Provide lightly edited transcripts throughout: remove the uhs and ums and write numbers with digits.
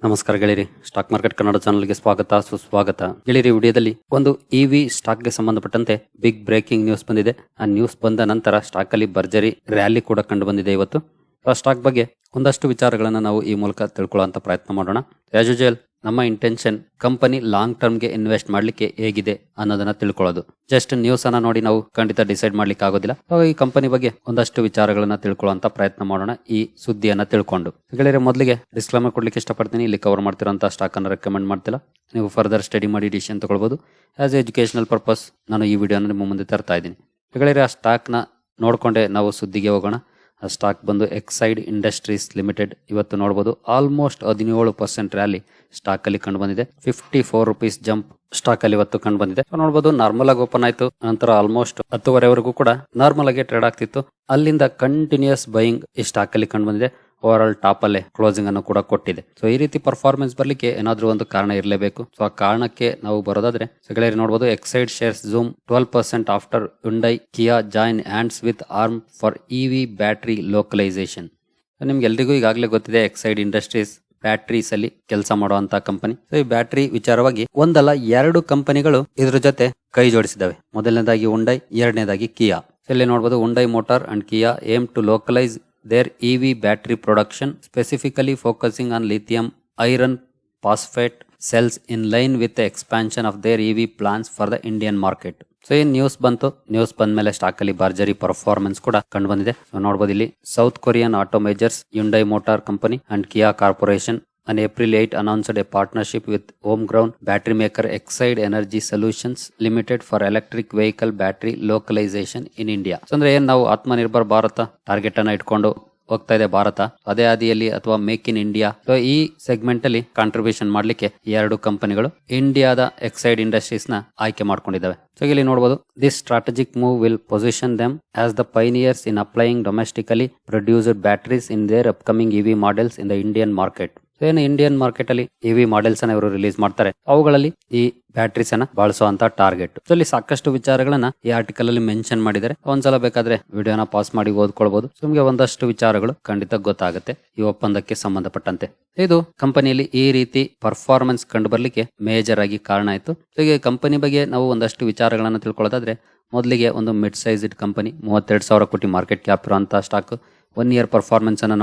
ನಮಸ್ಕಾರ ಗೆಳೆಯರಿ, stock market Kannada ಚಾನಲ್ಗೆ ಸ್ವಾಗತ ಸುಸ್ವಾಗತ. ಗೆಳೆಯರಿ, ವಿಡಿಯೋದಲ್ಲಿ ಒಂದು ಇವಿ ಸ್ಟಾಕ್ಗೆ ಸಂಬಂಧಪಟ್ಟಂತೆ ಬಿಗ್ ಬ್ರೇಕಿಂಗ್ ನ್ಯೂಸ್ ಬಂದಿದೆ. ಆ ನ್ಯೂಸ್ ಬಂದ ನಂತರ ಸ್ಟಾಕ್ ಅಲ್ಲಿ ಭರ್ಜರಿ ರ್ಯಾಲಿ ಕೂಡ ಕಂಡು ಬಂದಿದೆ. ಇವತ್ತು ಆ ಸ್ಟಾಕ್ ಬಗ್ಗೆ ಒಂದಷ್ಟು ವಿಚಾರಗಳನ್ನ ನಾವು ಈ ಮೂಲಕ ತಿಳ್ಕೊಳ್ಳುವಂತ ಪ್ರಯತ್ನ ಮಾಡೋಣ. ಆಸ್ ಯೂಶುವಲ್ ನಮ್ಮ ಇಂಟೆನ್ಷನ್ ಕಂಪನಿ ಲಾಂಗ್ ಟರ್ಮ್ಗೆ ಇನ್ವೆಸ್ಟ್ ಮಾಡ್ಲಿಕ್ಕೆ ಹೇಗಿದೆ ಅನ್ನೋದನ್ನ ತಿಳ್ಕೊಳ್ಳೋದು. ಜಸ್ಟ್ ನ್ಯೂಸ್ ಅನ್ನ ನೋಡಿ ನಾವು ಖಂಡಿತ ಡಿಸೈಡ್ ಮಾಡ್ಲಿಕ್ಕೆ ಆಗೋದಿಲ್ಲ. ಈ ಕಂಪನಿ ಬಗ್ಗೆ ಒಂದಷ್ಟು ವಿಚಾರಗಳನ್ನ ತಿಳ್ಕೊಳ್ಳುವಂತ ಪ್ರಯತ್ನ ಮಾಡೋಣ ಈ ಸುದ್ದಿಯನ್ನ ತಿಳ್ಕೊಂಡು. ಗೆಳೆಯರೆ, ಮೊದಲಿಗೆ ಡಿಸ್ಕ್ಲೇಮರ್ ಕೊಡ್ಲಿಕ್ಕೆ ಇಷ್ಟಪಡ್ತೀನಿ. ಇಲ್ಲಿ ಕವರ್ ಮಾಡ್ತಿರೋಂಥ ಸ್ಟಾಕ್ ಅನ್ನು ರೆಕಮೆಂಡ್ ಮಾಡ್ತಿಲ್ಲ. ನೀವು ಫರ್ದರ್ ಸ್ಟಡಿ ಮಾಡಿ ಡಿಸಿಷನ್ ತಗೊಳ್ಬಹುದು. ಆಸ್ ಎಜುಕೇಶನಲ್ ಪರ್ಪಸ್ ನಾನು ಈ ವಿಡಿಯೋನ ನಿಮ್ಮ ಮುಂದೆ ತರ್ತಾ ಇದ್ದೀನಿ. ಗೆಳೆಯರೆ, ಆ ಸ್ಟಾಕ್ ನ ನೋಡ್ಕೊಂಡೆ ನಾವು ಸುದ್ದಿಗೆ ಹೋಗೋಣ. ಆ ಸ್ಟಾಕ್ ಬಂದು ಎಕ್ಸೈಡ್ ಇಂಡಸ್ಟ್ರೀಸ್ ಲಿಮಿಟೆಡ್. ಇವತ್ತು ನೋಡಬಹುದು ಆಲ್ಮೋಸ್ಟ್ 17% ರ್ಯಾಲಿ ಸ್ಟಾಕ್ ಅಲ್ಲಿ ಕಂಡು ಬಂದಿದೆ. 54 ರೂಪೀಸ್ ಜಂಪ್ ಸ್ಟಾಕ್ ಅಲ್ಲಿ ಇವತ್ತು ಕಂಡು ಬಂದಿದೆ. ನೋಡಬಹುದು ನಾರ್ಮಲ್ ಆಗಿ ಓಪನ್ ಆಯ್ತು, ನಂತರ ಆಲ್ಮೋಸ್ಟ್ 10:30ವರೆಗೂ ಕೂಡ ನಾರ್ಮಲ್ ಆಗಿ ಟ್ರೇಡ್ ಆಗ್ತಿತ್ತು. ಅಲ್ಲಿಂದ ಕಂಟಿನ್ಯೂಸ್ ಬೈಯಿಂಗ್ ಈ ಸ್ಟಾಕ್ ಅಲ್ಲಿ ಕಂಡು ಬಂದಿದೆ. ಓವರ್ ಆಲ್ ಟಾಪ್ ಅಲ್ಲೇ ಕ್ಲೋಸಿಂಗ್ ಅನ್ನು ಕೂಡ ಕೊಟ್ಟಿದೆ. ಸೊ ಈ ರೀತಿ ಪರ್ಫಾರ್ಮೆನ್ಸ್ ಬರ್ಲಿಕ್ಕೆ ಏನಾದ್ರೂ ಒಂದು ಕಾರಣ ಇರಲೇಬೇಕು. ಸೊ ಆ ಕಾರಣಕ್ಕೆ ನಾವು ಬರೋದಾದ್ರೆ ಗೆಳೆಯರು ನೋಡಬಹುದು, Exide shares zoom 12% after Hyundai Kia join hands with arm for EV battery localisation. ನಿಮ್ಗೆ ಎಲ್ರಿಗೂ ಈಗಾಗಲೇ ಗೊತ್ತಿದೆ, ಎಕ್ಸೈಡ್ ಇಂಡಸ್ಟ್ರೀಸ್ ಬ್ಯಾಟ್ರೀಸ್ ಅಲ್ಲಿ ಕೆಲಸ ಮಾಡುವಂತ ಕಂಪನಿ. ಸೊ ಈ ಬ್ಯಾಟರಿ ವಿಚಾರವಾಗಿ ಒಂದಲ್ಲ ಎರಡು ಕಂಪನಿಗಳು ಇದ್ರ ಜೊತೆ ಕೈ ಜೋಡಿಸಿದಾವೆ. ಮೊದಲನೇದಾಗಿ Hyundai, ಎರಡನೇದಾಗಿ Kia. ಇಲ್ಲಿ ನೋಡಬಹುದು Hyundai Motor and Kia aim to localize their EV battery production, specifically focusing on lithium iron phosphate cells in line with the expansion of their EV plans for the Indian market. So ಈ news ಬಂತು. News ಬಂದ ಮೇಲೆ stock ಅಲ್ಲಿ ಭರ್ಜರಿ performance ಕೂಡ ಕಂಡು ಬಂದಿದೆ. So ನೋಡಬಹುದು, ಇಲ್ಲಿ south Korean auto majors Hyundai Motor Company and Kia Corporation on April 8 announced a partnership with homegrown battery maker Exide Energy Solutions Limited for electric vehicle battery localization in India. So ಅಂದ್ರೆ ಏನ್ ನಾವು Atmanirbhar Bharat target ಅನ್ನ ಇಟ್ಕೊಂಡು ಹೋಗ್ತಾ ಇದೆ ಭಾರತ, ಅದೇ ಹಾದಿಯಲ್ಲಿ ಅಥವಾ ಮೇಕ್ ಇನ್ ಇಂಡಿಯಾ. ಸೊ ಈ ಸೆಗ್ಮೆಂಟ್ ಅಲ್ಲಿ ಕಾಂಟ್ರಿಬ್ಯೂಷನ್ ಮಾಡ್ಲಿಕ್ಕೆ ಎರಡು ಕಂಪನಿಗಳು ಇಂಡಿಯಾದ ಎಕ್ಸೈಡ್ ಇಂಡಸ್ಟ್ರೀಸ್ ನ ಆಯ್ಕೆ ಮಾಡ್ಕೊಂಡಿದ್ದಾವೆ. ಸೊ ಇಲ್ಲಿ ನೋಡಬಹುದು, this strategic move will position them as the pioneers in applying domestically produced batteries in their upcoming EV models in the Indian market. ಏನು ಇಂಡಿಯನ್ ಮಾರ್ಕೆಟ್ ಅಲ್ಲಿ ಇವಿ ಮಾಡೆಲ್ಸ್ ಅನ್ನ ಇವರು ರಿಲೀಸ್ ಮಾಡ್ತಾರೆ, ಅವುಗಳಲ್ಲಿ ಈ ಬ್ಯಾಟ್ರೀಸ್ ಅನ್ನ ಬಳಸುವಂತ ಟಾರ್ಗೆಟ್. ಸೊ ಇಲ್ಲಿ ಸಾಕಷ್ಟು ವಿಚಾರಗಳನ್ನ ಈ ಆರ್ಟಿಕಲ್ ಅಲ್ಲಿ ಮೆನ್ಷನ್ ಮಾಡಿದ್ದಾರೆ. ಒಂದ್ಸಲ ಬೇಕಾದ್ರೆ ವಿಡಿಯೋನ ಪಾಸ್ ಮಾಡಿ ಓದ್ಕೊಳ್ಬಹುದು. ನಿಮಗೆ ಒಂದಷ್ಟು ವಿಚಾರಗಳು ಖಂಡಿತ ಗೊತ್ತಾಗುತ್ತೆ ಈ ಒಪ್ಪಂದಕ್ಕೆ ಸಂಬಂಧಪಟ್ಟಂತೆ. ಇದು ಕಂಪನಿಯಲ್ಲಿ ಈ ರೀತಿ ಪರ್ಫಾರ್ಮೆನ್ಸ್ ಕಂಡು ಬರ್ಲಿಕ್ಕೆ ಮೇಜರ್ ಆಗಿ ಕಾರಣ ಆಯ್ತು. ಹೀಗೆ ಕಂಪನಿ ಬಗ್ಗೆ ನಾವು ಒಂದಷ್ಟು ವಿಚಾರಗಳನ್ನ ತಿಳ್ಕೊಳ್ಳೋದಾದ್ರೆ, ಮೊದಲಿಗೆ ಒಂದು ಮಿಡ್ ಸೈಜ್ಡ್ ಕಂಪನಿ, 32,000 ಕೋಟಿ ಮಾರ್ಕೆಟ್ ಕ್ಯಾಪ್ ಇರುವಂತ ಸ್ಟಾಕ್. 1 ಇಯರ್ ಪರ್ಫಾರ್ಮೆನ್ಸ್ ಅನ್ನ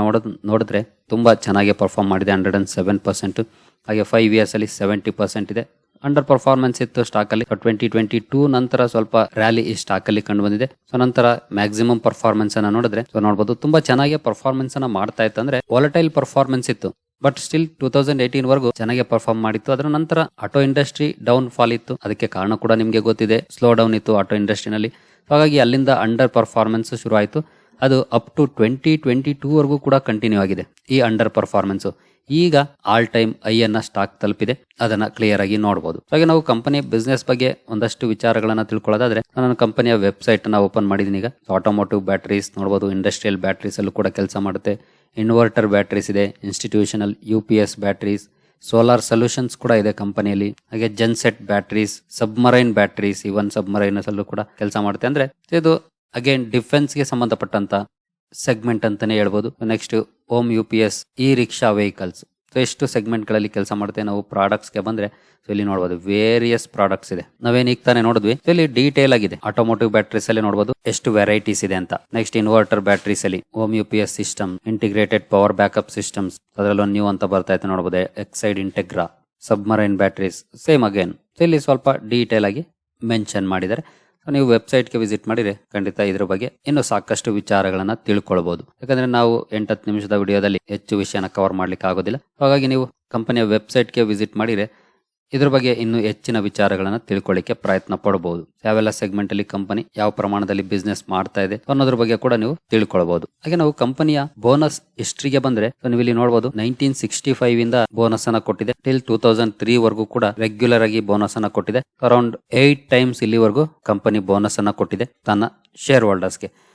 ನೋಡಿದ್ರೆ ತುಂಬಾ ಚೆನ್ನಾಗಿ ಪರ್ಫಾರ್ಮ್ ಮಾಡಿದೆ, 107%. ಹಾಗೆ 5 ಇಯರ್ಸ್ ಅಲ್ಲಿ 70% ಇದೆ. ಅಂಡರ್ ಪರ್ಫಾರ್ಮೆನ್ಸ್ ಇತ್ತು ಸ್ಟಾಕ್ ಅಲ್ಲಿ. 2022 ನಂತರ ಸ್ವಲ್ಪ ರ್ಯಾಲಿ ಈ ಸ್ಟಾಕ್ ಅಲ್ಲಿ ಕಂಡು ಬಂದಿದೆ. ಸೊ ನಂತರ ಮ್ಯಾಕ್ಸಿಮಮ್ ಪರ್ಫಾರ್ಮೆನ್ಸ್ ಅನ್ನ ನೋಡಿದ್ರೆ ನೋಡಬಹುದು, ತುಂಬಾ ಚೆನ್ನಾಗಿ ಪರ್ಫಾರ್ಮೆನ್ಸ್ ಅನ್ನ ಮಾಡ್ತಾ ಇತ್ತು. ಅಂದ್ರೆ ವಾಲಟೈಲ್ ಪರ್ಫಾರ್ಮೆನ್ಸ್ ಇತ್ತು, ಬಟ್ ಸ್ಟಿಲ್ 2018 ವರೆಗೂ ಚೆನ್ನಾಗಿ ಪರ್ಫಾರ್ಮ್ ಮಾಡಿತ್ತು. ಅದರ ನಂತರ ಆಟೋ ಇಂಡಸ್ಟ್ರಿ ಡೌನ್ ಫಾಲ್ ಇತ್ತು. ಅದಕ್ಕೆ ಕಾರಣ ಕೂಡ ನಿಮ್ಗೆ ಗೊತ್ತಿದೆ, ಸ್ಲೋ ಡೌನ್ ಇತ್ತು ಆಟೋ ಇಂಡಸ್ಟ್ರಿನಲ್ಲಿ. ಹಾಗಾಗಿ ಅಲ್ಲಿಂದ ಅಂಡರ್ ಪರ್ಫಾರ್ಮೆನ್ಸ್ ಶುರು ಆಯಿತು. ಅದು ಅಪ್ ಟು 2022 ವರೆಗೂ ಕೂಡ ಕಂಟಿನ್ಯೂ ಆಗಿದೆ ಈ ಅಂಡರ್ ಪರ್ಫಾರ್ಮೆನ್ಸ್. ಈಗ ಆಲ್ ಟೈಮ್ ಐ ಅನ್ನ ಸ್ಟಾಕ್ ತಲುಪಿದೆ, ಅದನ್ನ ಕ್ಲಿಯರ್ ಆಗಿ ನೋಡಬಹುದು. ಹಾಗೆ ನಾವು ಕಂಪನಿಯ ಬಿಸ್ನೆಸ್ ಬಗ್ಗೆ ಒಂದಷ್ಟು ವಿಚಾರಗಳನ್ನ ತಿಳ್ಕೊಳ್ಳೋದಾದ್ರೆ, ನಾನು ಕಂಪನಿಯ ವೆಬ್ಸೈಟ್ ಅನ್ನ ಓಪನ್ ಮಾಡಿದೀನಿ. ಈಗ ಆಟೋಮೋಟಿವ್ ಬ್ಯಾಟರೀಸ್ ನೋಡಬಹುದು, ಇಂಡಸ್ಟ್ರಿಯಲ್ ಬ್ಯಾಟರೀಸ್ ಅಲ್ಲೂ ಕೂಡ ಕೆಲಸ ಮಾಡುತ್ತೆ. ಇನ್ವರ್ಟರ್ ಬ್ಯಾಟರೀಸ್ ಇದೆ, institutional UPS batteries, solar solutions ಕೂಡ ಇದೆ ಕಂಪನಿಯಲ್ಲಿ. ಹಾಗೆ ಜೆನ್ಸೆಟ್ ಬ್ಯಾಟರೀಸ್, ಸಬ್ಮರೈನ್ ಬ್ಯಾಟರೀಸ್, ಇವನ್ ಸಬ್ಮರೈನಸ್ ಅಲ್ಲೂ ಕೂಡ ಕೆಲಸ ಮಾಡುತ್ತೆ. ಅಂದ್ರೆ ಇದು ಅಗೇನ್ ಡಿಫೆನ್ಸ್ ಗೆ ಸಂಬಂಧಪಟ್ಟಂತ ಸೆಗ್ಮೆಂಟ್ ಅಂತಾನೆ ಹೇಳ್ಬೋದು. ನೆಕ್ಸ್ಟ್ ಹೋಮ್ UPS, ಈ ರಿಕ್ಷಾ ವೆಹಿಕಲ್ಸ್. ಸೊ ಎಷ್ಟು ಸೆಗ್ಮೆಂಟ್ ಗಳಲ್ಲಿ ಕೆಲಸ ಮಾಡುತ್ತೆ. ನಾವು ಪ್ರಾಡಕ್ಟ್ಸ್ ಗೆ ಬಂದ್ರೆ ಇಲ್ಲಿ ನೋಡಬಹುದು ವೇರಿಯಸ್ ಪ್ರಾಡಕ್ಟ್ಸ್ ಇದೆ. ನಾವೇನ್ ಈಗ ತಾನೇ ನೋಡಿದ್ವಿ, ಇಲ್ಲಿ ಡೀಟೇಲ್ ಆಗಿದೆ. ಆಟೋಮೋಟಿವ್ ಬ್ಯಾಟರೀಸ್ ಅಲ್ಲಿ ನೋಡಬಹುದು ಎಷ್ಟು ವೆರೈಟೀಸ್ ಇದೆ ಅಂತ. ನೆಕ್ಸ್ಟ್ ಇನ್ವರ್ಟರ್ ಬ್ಯಾಟರೀಸ್ ಅಲ್ಲಿ home UPS system, integrated power backup systems, ಅದರಲ್ಲಿ ಒಂದು ನ್ಯೂ ಅಂತ ಬರ್ತಾ ಇತ್ತು ನೋಡಬಹುದು, Exide Integra, submarine batteries, same again. ಇಲ್ಲಿ ಸ್ವಲ್ಪ ಡೀಟೇಲ್ ಆಗಿ ಮೆನ್ಷನ್ ಮಾಡಿದ್ದಾರೆ. ನೀವು ವೆಬ್ಸೈಟ್ಗೆ ವಿಸಿಟ್ ಮಾಡಿದ್ರೆ ಖಂಡಿತ ಇದ್ರ ಬಗ್ಗೆ ಇನ್ನು ಸಾಕಷ್ಟು ವಿಚಾರಗಳನ್ನ ತಿಳ್ಕೊಳ್ಬಹುದು. ಯಾಕಂದ್ರೆ ನಾವು 8-10 ನಿಮಿಷದ ವಿಡಿಯೋದಲ್ಲಿ ಹೆಚ್ಚು ವಿಷಯನ ಕವರ್ ಮಾಡ್ಲಿಕ್ಕೆ ಆಗೋದಿಲ್ಲ. ಹಾಗಾಗಿ ನೀವು ಕಂಪನಿಯ ವೆಬ್ಸೈಟ್ಗೆ ವಿಸಿಟ್ ಮಾಡಿದ್ರೆ ಇದ್ರ ಬಗ್ಗೆ ಇನ್ನು ಹೆಚ್ಚಿನ ವಿಚಾರಗಳನ್ನ ತಿಳ್ಕೊಳ್ಳಿಕ್ಕೆ ಪ್ರಯತ್ನ ಪಡಬಹುದು. ಯಾವೆಲ್ಲ ಸೆಗ್ಮೆಂಟ್ ಅಲ್ಲಿ ಕಂಪನಿ ಯಾವ ಪ್ರಮಾಣದಲ್ಲಿ ಬಿಸ್ನೆಸ್ ಮಾಡ್ತಾ ಇದೆ ಅನ್ನೋದ್ರ ಬಗ್ಗೆ ಕೂಡ ನೀವು ತಿಳ್ಕೊಳ್ಬಹುದು. ಹಾಗೆ ನಾವು ಕಂಪನಿಯ ಬೋನಸ್ ಹಿಸ್ಟ್ರಿಗೆ ಬಂದ್ರೆ ನೀವು ಇಲ್ಲಿ ನೋಡಬಹುದು, 1965 ಇಂದ ಬೋನಸ್ ಅನ್ನ ಕೊಟ್ಟಿದೆ. ಟಿಲ್ 2003 ವರೆಗೂ ಕೂಡ ರೆಗ್ಯುಲರ್ ಆಗಿ ಬೋನಸ್ ಅನ್ನ ಕೊಟ್ಟಿದೆ. ಅರೌಂಡ್ 8 ಟೈಮ್ಸ್ ಇಲ್ಲಿವರೆಗೂ ಕಂಪನಿ ಬೋನಸ್ ಅನ್ನ ಕೊಟ್ಟಿದೆ ತನ್ನ ಶೇರ್ ಹೋಲ್ಡರ್ಸ್ಗೆ.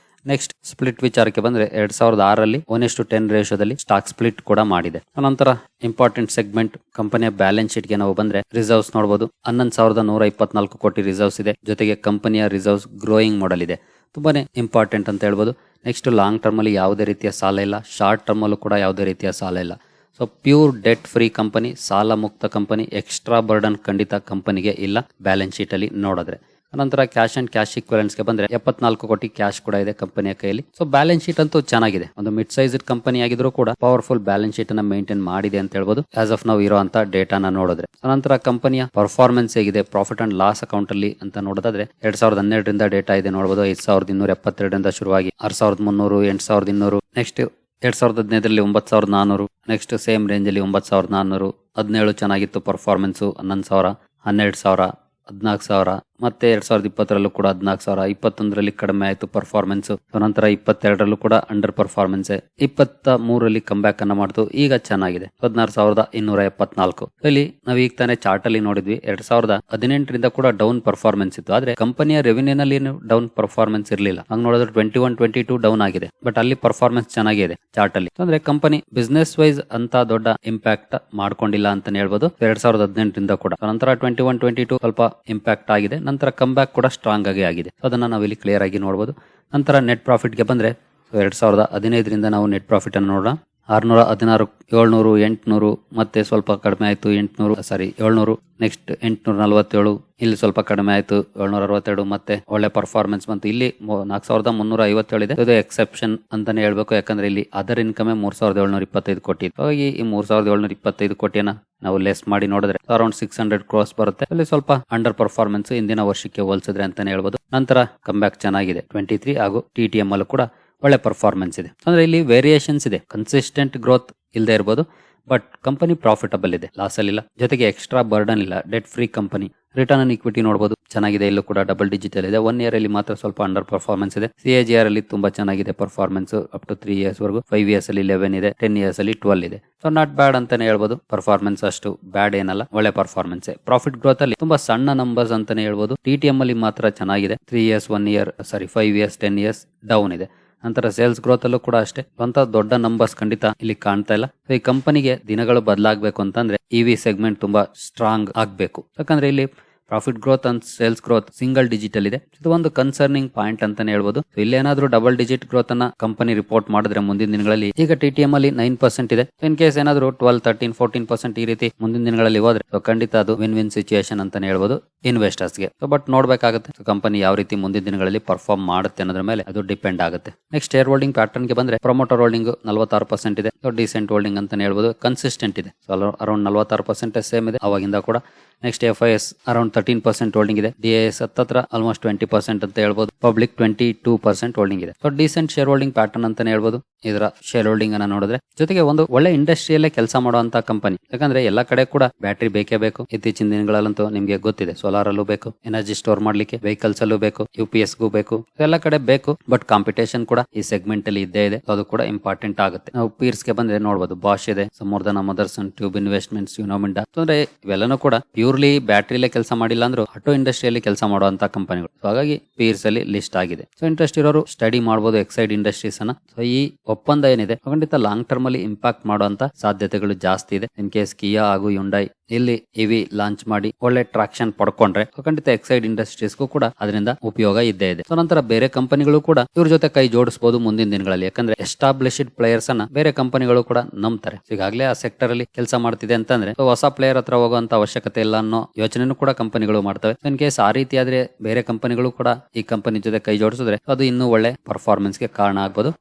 ನೆಕ್ಸ್ಟ್ ಸ್ಪ್ಲಿಟ್ ವಿಚಾರಕ್ಕೆ ಬಂದ್ರೆ 2006ರಲ್ಲಿ 1:10 ರೇಷಿಯೋದಲ್ಲಿ ಸ್ಟಾಕ್ ಸ್ಪ್ಲಿಟ್ ಕೂಡ ಮಾಡಿದೆ. ನಂತರ ಇಂಪಾರ್ಟೆಂಟ್ ಸೆಗ್ಮೆಂಟ್ ಕಂಪನಿಯ ಬ್ಯಾಲೆನ್ಸ್ ಶೀಟ್ ಗೆ ನಾವು ಬಂದ್ರೆ ರಿಸರ್ವ್ಸ್ ನೋಡಬಹುದು, 11,124 ಕೋಟಿ ರಿಸರ್ವ್ಸ್ ಇದೆ. ಜೊತೆಗೆ ಕಂಪನಿಯ ರಿಸರ್ವ್ಸ್ ಗ್ರೋಯಿಂಗ್ ಮಾಡೆಲ್ ಇದೆ, ತುಂಬಾನೇ ಇಂಪಾರ್ಟೆಂಟ್ ಅಂತ ಹೇಳ್ಬೋದು. ನೆಕ್ಸ್ಟ್ ಲಾಂಗ್ ಟರ್ಮ್ ಅಲ್ಲಿ ಯಾವುದೇ ರೀತಿಯ ಸಾಲ ಇಲ್ಲ, ಶಾರ್ಟ್ ಟರ್ಮ್ ಅಲ್ಲೂ ಕೂಡ ಯಾವುದೇ ರೀತಿಯ ಸಾಲ ಇಲ್ಲ. So so pure debt free company, ಸಾಲ ಮುಕ್ತ ಕಂಪನಿ, ಎಕ್ಸ್ಟ್ರಾ ಬರ್ಡನ್ ಖಂಡಿತ ಕಂಪನಿಗೆ ಇಲ್ಲ ಬ್ಯಾಲೆನ್ಸ್ ಶೀಟ್ ಅಲ್ಲಿ ನೋಡಿದ್ರೆ. ನಂತರ ಕ್ಯಾಶ್ ಅಂಡ್ ಕ್ಯಾಶ್ ಈಕ್ವಲೆಂಟ್ಸ್ ಗೆ ಬಂದ್ರೆ 74 ಕೋಟಿ ಕ್ಯಾಶ್ ಕೂಡ ಇದೆ ಕಂಪನಿಯ ಕೈಯಲ್ಲಿ. ಸೊ ಬ್ಯಾಲೆನ್ಸ್ ಶೀಟ್ ಅಂತೂ ಚೆನ್ನಾಗಿದೆ. ಒಂದು ಮಿಡ್ ಸೈಜ್ ಕಂಪನಿ ಆಗಿದ್ರು ಕೂಡ ಪವರ್ಫುಲ್ ಬ್ಯಾಲೆನ್ಸ್ ಶೀಟ್ ಅನ್ನ ಮೇಂಟೈನ್ ಮಾಡಿದೆ ಅಂತ ಹೇಳ್ಬೋದು ಆಸ್ ಆಫ್ ನಾವು ಇರುವಂತ ಡೇಟಾನ ನೋಡಿದ್ರೆ. ನಂತರ ಕಂಪನಿಯ ಪರ್ಫಾರ್ಮೆನ್ಸ್ ಹೇಗಿದೆ ಪ್ರಾಫಿಟ್ ಅಂಡ್ ಲಾಸ್ ಅಕೌಂಟ್ ಅಲ್ಲಿ ಅಂತ ನೋಡೋದಾದ್ರೆ 2012ರಿಂದ ಡೇಟಾ ಇದೆ ನೋಡಬಹುದು. 5272 ಶುರುವಾಗಿ 6300, 8200, ನೆಕ್ಸ್ಟ್ 2015ರಲ್ಲಿ 9400, ನೆಕ್ಸ್ಟ್ ಸೇಮ್ ರೇಂಜ್ ಅಲ್ಲಿ 9400, 17 ಚೆನ್ನಾಗಿತ್ತು ಪರ್ಫಾರ್ಮೆನ್ಸ್, 11000, 12000, 14000, ಮತ್ತೆ 2020ರಲ್ಲೂ ಕೂಡ 14000, 21ರಲ್ಲಿ ಕಡಿಮೆ ಆಯ್ತು ಪರ್ಫಾರ್ಮೆನ್ಸ್. ನಂತರ 22ರಲ್ಲೂ ಕೂಡ ಅಂಡರ್ ಪರ್ಫಾರ್ಮೆನ್ಸ್, 23ರಲ್ಲಿ ಕಮ್ ಬ್ಯಾಕ್ ಅನ್ನ ಮಾಡ್ತು, ಈಗ ಚೆನ್ನಾಗಿದೆ 16274. ಇಲ್ಲಿ ನಾವ್ ಈಗ ತಾನೇ ಚಾರ್ಟ್ ಅಲ್ಲಿ ನೋಡಿದ್ವಿ 2018ರಿಂದ ಕೂಡ ಡೌನ್ ಪರ್ಫಾರ್ಮೆನ್ಸ್ ಇತ್ತು, ಆದ್ರೆ ಕಂಪನಿಯ ರೆವಿನ್ಯೂ ನಲ್ಲಿ ಡೌನ್ ಪರ್ಫಾರ್ಮೆನ್ಸ್ ಇರಲಿಲ್ಲ. ಹಂಗ್ ನೋಡಿದ್ರೆ 21-22 ಡೌನ್ ಆಗಿದೆ, ಬಟ್ ಅಲ್ಲಿ ಪರ್ಫಾರ್ಮೆನ್ಸ್ ಚೆನ್ನಾಗಿದೆ ಚಾರ್ಟ್ ಅಲ್ಲಿ. ಅಂದ್ರೆ ಕಂಪನಿ ಬಿಸ್ನೆಸ್ ವೈಸ್ ಅಂತ ದೊಡ್ಡ ಇಂಪ್ಯಾಕ್ಟ್ ಮಾಡ್ಕೊಂಡಿಲ್ಲ ಅಂತಾನೆ ಹೇಳ್ಬೋದು 2018ರಿಂದ ಕೂಡ. ನಂತರ 21-22 ಸ್ವಲ್ಪ ಇಂಪ್ಯಾಕ್ಟ್ ಆಗಿದೆ, ನಂತರ ಕಮ್ ಬ್ಯಾಕ್ ಕೂಡ ಸ್ಟ್ರಾಂಗ್ ಆಗಿದೆ. ಅದನ್ನ ನಾವಿಲ್ಲಿ ಕ್ಲಿಯರ್ ಆಗಿ ನೋಡಬಹುದು. ನಂತರ ನೆಟ್ ಪ್ರಾಫಿಟ್ ಗೆ ಬಂದ್ರೆ 2015ರಿಂದ ನಾವು ನೆಟ್ ಪ್ರಾಫಿಟ್ ಅನ್ನು ನೋಡೋಣ. 616, 700, 800, ಮತ್ತೆ ಸ್ವಲ್ಪ ಕಡಿಮೆ ಆಯ್ತು 700, ನೆಕ್ಸ್ಟ್ 847, ಇಲ್ಲಿ ಸ್ವಲ್ಪ ಕಡಿಮೆ ಆಯ್ತು 762, ಮತ್ತೆ ಒಳ್ಳೆ ಪರ್ಫಾರ್ಮೆನ್ಸ್ ಬಂತು. ಇಲ್ಲಿ 4357 ಇದೆ. ಇದು ಎಕ್ಸೆಪ್ಷನ್ ಅಂತಾನೆ ಹೇಳ್ಬೇಕು, ಯಾಕಂದ್ರೆ ಇಲ್ಲಿ ಅದರ್ ಇನ್ಕಮ್ 3725 ಕೋಟಿ ಇತ್ತು. ಹಾಗಾಗಿ ಈ 3725 ಕೋಟಿಯನ್ನ ನಾವು ಲೆಸ್ ಮಾಡಿ ನೋಡಿದ್ರೆ ಅರೌಂಡ್ 600 ಕ್ರೋಸ್ ಬರುತ್ತೆ. ಅಲ್ಲಿ ಸ್ವಲ್ಪ ಅಂಡರ್ ಪರ್ಫಾರ್ಮೆನ್ಸ್ ಹಿಂದಿನ ವರ್ಷಕ್ಕೆ ಹೋಲಿಸಿದ್ರೆ ಅಂತಾನೆ ಹೇಳ್ಬೋದು. ನಂತರ ಕಮ್ ಬ್ಯಾಕ್ ಚೆನ್ನಾಗಿದೆ 23 ಹಾಗೂ TTM ಅಲ್ಲೂ ಕೂಡ ಒಳ್ಳೆ ಪರ್ಫಾರ್ಮೆನ್ಸ್ ಇದೆ. ಅಂದ್ರೆ ಇಲ್ಲಿ ವೇರಿಯೇಷನ್ಸ್ ಇದೆ, ಕನ್ಸಿಸ್ಟೆಂಟ್ ಗ್ರೋತ್ ಇಲ್ಲದೆ ಇರಬಹುದು, ಬಟ್ ಕಂಪನಿ ಪ್ರಾಫಿಟಬಲ್ ಇದೆ, ಲಾಸ್ ಅಲ್ಲಿ ಇಲ್ಲ, ಜೊತೆಗೆ ಎಕ್ಸ್ಟ್ರಾ ಬರ್ಡನ್ ಇಲ್ಲ, debt free company. Return on equity ನೋಡಬಹುದು ಚೆನ್ನಾಗಿದೆ, ಇಲ್ಲೂ ಕೂಡ ಡಬಲ್ ಡಿಜಿಟಲ್ ಇದೆ. 1 ಇಯರ್ ಅಲ್ಲಿ ಮಾತ್ರ ಸ್ವಲ್ಪ ಅಂಡರ್ ಪರ್ಫಾರ್ಮೆನ್ಸ್ ಇದೆ. CAGR ಅಲ್ಲಿ ತುಂಬಾ ಚೆನ್ನಾಗಿದೆ ಪರ್ಫಾರ್ಮೆನ್ಸ್, ಅಪ್ ಟು 3 ಇಯರ್ಸ್ ವರೆಗೂ. 5 ಇಯರ್ಸ್ ಅಲ್ಲಿ 11 ಇದೆ, 10 ಇಯರ್ಸ್ ಅಲ್ಲಿ 12 ಇದೆ. ಸೊ ನಾಟ್ ಬ್ಯಾಡ್ ಅಂತಾನೆ ಹೇಳ್ಬೋದು. ಪರ್ಫಾರ್ಮೆನ್ಸ್ ಅಷ್ಟು ಬ್ಯಾಡ್ ಏನಲ್ಲ, ಒಳ್ಳೆ ಪರ್ಫಾರ್ಮೆನ್ಸ್. ಪ್ರಾಫಿಟ್ ಗ್ರೋತ್ ಅಲ್ಲಿ ತುಂಬಾ ಸಣ್ಣ ನಂಬರ್ಸ್ ಅಂತಾನೆ ಹೇಳ್ಬೋದು. TTM ಅಲ್ಲಿ ಮಾತ್ರ ಚೆನ್ನಾಗಿದೆ, 3 ಇಯರ್ಸ್ 5 ಇಯರ್ಸ್ 10 ಇಯರ್ಸ್ ಡೌನ್ ಇದೆ. ನಂತರ ಸೇಲ್ಸ್ ಗ್ರೋತ್ ಅಲ್ಲೂ ಕೂಡ ಅಷ್ಟೇ ಅಂತ ದೊಡ್ಡ ನಂಬರ್ಸ್ ಖಂಡಿತ ಇಲ್ಲಿ ಕಾಣ್ತಾ ಇಲ್ಲ. ಈ ಕಂಪನಿಗೆ ದಿನಗಳು ಬದಲಾಗಬೇಕು ಅಂತಂದ್ರೆ EV ಸೆಗ್ಮೆಂಟ್ ತುಂಬಾ ಸ್ಟ್ರಾಂಗ್ ಆಗ್ಬೇಕು, ಯಾಕಂದ್ರೆ ಇಲ್ಲಿ profit growth and sales growth single digital ಇದೆ. ಇದು ಒಂದು ಕನ್ಸರ್ನಿಂಗ್ ಪಾಯಿಂಟ್ ಅಂತಾನೆ ಹೇಳ್ಬೋದು. ಇಲ್ಲೇನಾದ್ರೂ ಡಬಲ್ ಡಿಜಿಟ್ ಗ್ರೋತ್ ಅನ್ನ ಕಂಪನಿ ರಿಪೋರ್ಟ್ ಮಾಡಿದ್ರೆ ಮುಂದಿನ ದಿನಗಳಲ್ಲಿ, ಈಗ TTM ಅಲ್ಲಿ 9% ಇದೆ, ಇನ್ ಕೇಸ್ ಏನಾದ್ರು 12, 13, 14% ಈ ರೀತಿ ಮುಂದಿನ ದಿನಗಳಲ್ಲಿ ಹೋದ್ರೆ ಖಂಡಿತ ಅದು ವಿನ್ ವಿನ್ ಸಿಚುಯೇಷನ್ ಅಂತಾನೆ ಹೇಳ್ಬೋದು ಇನ್ವೆಸ್ಟರ್ಸ್ ಗೆ. ಬಟ್ ನೋಡ್ಬೇಕಾಗುತ್ತೆ ಕಂಪನಿ ಯಾವ ರೀತಿ ಮುಂದಿನ ದಿನಗಳಲ್ಲಿ ಪರ್ಫಾರ್ಮ್ ಮಾಡುತ್ತೆ ಅನ್ನೋದ್ರ ಮೇಲೆ ಅದು ಡಿಪೆಂಡ್ ಆಗುತ್ತೆ. ನೆಕ್ಸ್ಟ್ ಶೇರ್ ಹೋಲ್ಡಿಂಗ್ ಪ್ಯಾಟರ್ನ್ ಗೆ ಬಂದ್ರೆ ಪ್ರಮೋಟರ್ ಹೋಲ್ಡಿಂಗ್ 46% ಇದೆ, ಡಿಸೆಂಟ್ ಹೋಲ್ಡಿಂಗ್ ಅಂತಾನೆ ಹೇಳ್ಬೋದು, ಕನ್ಸಿಸ್ಟೆಂಟ್ ಇದೆ. ಅರೌಂಡ್ 46% ಸೇಮ್ ಇದೆ ಅವಾಗಿಂದ ಕೂಡ. ನೆಕ್ಸ್ಟ್ FIS ಅರೌಂಡ್ 13% ಹೋಲ್ಡಿಂಗ್ ಇದೆ. DIS ಹತ್ರ ಆಲ್ಮೋಸ್ಟ್ 20% ಅಂತ ಹೇಳ್ಬೋದು. ಪಬ್ಲಿಕ್ 22% ಹೋಲ್ಡಿಂಗ್ ಇದೆ. So decent share holding pattern ಅಂತಾನೆ ಹೇಳ್ಬೋದು ಇದರ ಶೇರ್ ಹೋಲ್ಡಿಂಗ್ ಅನ್ನ ನೋಡಿದ್ರೆ. ಜೊತೆಗೆ ಒಂದು ಒಳ್ಳೆ ಇಂಡಸ್ಟ್ರಿಯಲ್ಲೇ ಕೆಲಸ ಮಾಡುವಂತ ಕಂಪನಿ, ಯಾಕಂದ್ರೆ ಎಲ್ಲಾ ಕಡೆ ಕೂಡ ಬ್ಯಾಟರಿ ಬೇಕೇ ಬೇಕು. ಇತ್ತೀಚಿನ ದಿನಗಳಲ್ಲಂತೂ ನಿಮ್ಗೆ ಗೊತ್ತಿದೆ, ಸೋಲಾರ್ ಅಲ್ಲೂ ಬೇಕು, ಎನರ್ಜಿ ಸ್ಟೋರ್ ಮಾಡ್ಲಿಕ್ಕೆ ವೆಹಿಕಲ್ಸ್ ಅಲ್ಲೂ ಬೇಕು, UPS ಗೂ ಬೇಕು, ಎಲ್ಲ ಕಡೆ ಬೇಕು. ಬಟ್ ಕಾಂಪಿಟೇಷನ್ ಕೂಡ ಈ ಸೆಗ್ಮೆಂಟ್ ಅಲ್ಲಿ ಇದ್ದೇ ಇದೆ, ಅದು ಕೂಡ ಇಂಪಾರ್ಟೆಂಟ್ ಆಗುತ್ತೆ. ನಾವು ಪೀರ್ಸ್ ಗೆ ಬಂದ್ರೆ ನೋಡಬಹುದು, ಬಾಷ್ ಇದೆ, ಸಮೂರ್ಧನ ಮದರ್ಸನ್, ಟ್ಯೂಬ್ ಇನ್ವೆಸ್ಟ್ಮೆಂಟ್ಸ್, ಯುನೋಮಿಂಡಾ. ಅಂದ್ರೆ ಇವೆಲ್ಲನೂ ಕೂಡ ಪ್ಯೂರ್ಲಿ ಬ್ಯಾಟ್ರಿಲೇ ಕೆಲಸ ಮಾಡಿಲ್ಲ ಅಂದ್ರೂ ಆಟೋ ಇಂಡಸ್ಟ್ರಿಯಲ್ಲಿ ಕೆಲಸ ಮಾಡುವಂತ ಕಂಪನಿಗಳು. ಹಾಗಾಗಿ ಪೀರ್ಸ್ ಅಲ್ಲಿ ಲಿಸ್ಟ್ ಆಗಿದೆ. ಸೊ ಇಂಟ್ರೆಸ್ಟ್ ಇರೋರು ಸ್ಟಡಿ ಮಾಡಬಹುದು ಎಕ್ಸೈಡ್ ಇಂಡಸ್ಟ್ರೀಸ್ ಅನ್ನ. ಸೊ ಈ ಒಪ್ಪಂದ ಏನಿದೆ ಖಂಡಿತ ಲಾಂಗ್ ಟರ್ಮ್ ಅಲ್ಲಿ ಇಂಪ್ಯಾಕ್ಟ್ ಮಾಡುವಂತ ಸಾಧ್ಯತೆಗಳು ಜಾಸ್ತಿ ಇದೆ. ಇನ್ ಕೇಸ್ ಕಿಯಾ ಹಾಗೂ ಯುಂಡೈ ಇಲ್ಲಿ EV ಲಾಂಚ್ ಮಾಡಿ ಒಳ್ಳೆ ಟ್ರಾಕ್ಷನ್ ಪಡ್ಕೊಂಡ್ರೆ ಖಂಡಿತ ಎಕ್ಸೈಡ್ ಇಂಡಸ್ಟ್ರೀಸ್ಗೂ ಕೂಡ ಅದರಿಂದ ಉಪಯೋಗ ಇದ್ದೇ ಇದೆ. ಸೊ ನಂತರ ಬೇರೆ ಕಂಪನಿಗಳು ಕೂಡ ಇವ್ರ ಜೊತೆ ಕೈ ಜೋಡಿಸಬಹುದು ಮುಂದಿನ ದಿನಗಳಲ್ಲಿ, ಯಾಕಂದ್ರೆ ಎಸ್ಟಾಬ್ಲಿಷ್ಡ್ ಪ್ಲೇಯರ್ಸ್ ಅನ್ನ ಬೇರೆ ಕಂಪನಿಗಳು ಕೂಡ ನಂಬ್ತಾರೆ. ಈಗಾಗಲೇ ಆ ಸೆಕ್ಟರ್ ಅಲ್ಲಿ ಕೆಲಸ ಮಾಡ್ತಿದೆ ಅಂತಂದ್ರೆ ಹೊಸ ಪ್ಲೇಯರ್ ಹತ್ರ ಹೋಗುವಂತ ಅವಶ್ಯಕತೆ ಇಲ್ಲ ಅನ್ನೋ ಯೋಚನೆನೂ ಕೂಡ ಕಂಪನಿಗಳು ಮಾಡ್ತವೆ. ಇನ್ ಕೇಸ್ ಆ ರೀತಿ ಆದ್ರೆ ಬೇರೆ ಕಂಪನಿಗಳು ಕೂಡ ಈ ಕಂಪನಿ ಜೊತೆ ಕೈ ಜೋಡಿಸಿದ್ರೆ ಅದು ಇನ್ನೂ ಒಳ್ಳೆ ಪರ್ಫಾರ್ಮೆನ್ಸ್ ಗೆ ಕಾರಣ ಆಗ್ಬೋದು.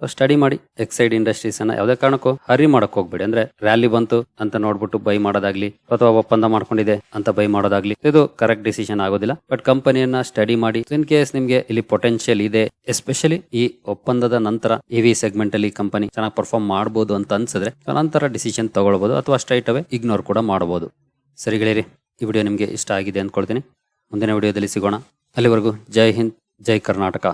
ಸ್ಟಡಿ ಮಾಡಿ ಎಕ್ಸೈಡ್ ಇಂಡಸ್ಟ್ರೀಸ್ ಅನ್ನ. ಯಾವುದೇ ಕಾರಣಕ್ಕೂ ಹರಿ ಮಾಡಕ್ ಹೋಗ್ಬೇಡಿ. ಅಂದ್ರೆ ರ್ಯಾಲಿ ಬಂತು ಅಂತ ನೋಡ್ಬಿಟ್ಟು ಬೈ ಮಾಡೋದಾಗ್ಲಿ ಅಥವಾ ಒಪ್ಪಂದ ಮಾಡ್ಕೊಂಡಿದೆ ಅಂತ ಬೈ ಮಾಡೋದಾಗ್ಲಿ ಇದು ಕರೆಕ್ಟ್ ಡಿಸಿಷನ್ ಆಗೋದಿಲ್ಲ. ಬಟ್ ಕಂಪನಿಯನ್ನ ಸ್ಟಡಿ ಮಾಡಿ, ಇನ್ ಕೇಸ್ ನಿಮ್ಗೆ ಇಲ್ಲಿ ಪೊಟೆನ್ಶಿಯಲ್ ಇದೆ, ಎಸ್ಪೆಷಲಿ ಈ ಒಪ್ಪಂದದ ನಂತರ EV ಸೆಗ್ಮೆಂಟ್ ಅಲ್ಲಿ ಕಂಪನಿ ಚೆನ್ನಾಗಿ ಪರ್ಫಾರ್ಮ್ ಮಾಡಬಹುದು ಅಂತ ಅನ್ಸಿದ್ರೆ ನಂತರ ಡಿಸಿಷನ್ ತಗೊಳ್ಬಹುದು, ಅಥವಾ ಸ್ಟ್ರೈಟ್ ಅವೇ ಇಗ್ನೋರ್ ಕೂಡ ಮಾಡಬಹುದು. ಸರಿ ಗೆಳೆಯರಿ, ಈ ವಿಡಿಯೋ ನಿಮ್ಗೆ ಇಷ್ಟ ಆಗಿದೆ ಅಂದ್ಕೊಳ್ತೀನಿ. ಮುಂದಿನ ವಿಡಿಯೋದಲ್ಲಿ ಸಿಗೋಣ. ಅಲ್ಲಿವರೆಗೂ ಜೈ ಹಿಂದ್, ಜೈ ಕರ್ನಾಟಕ.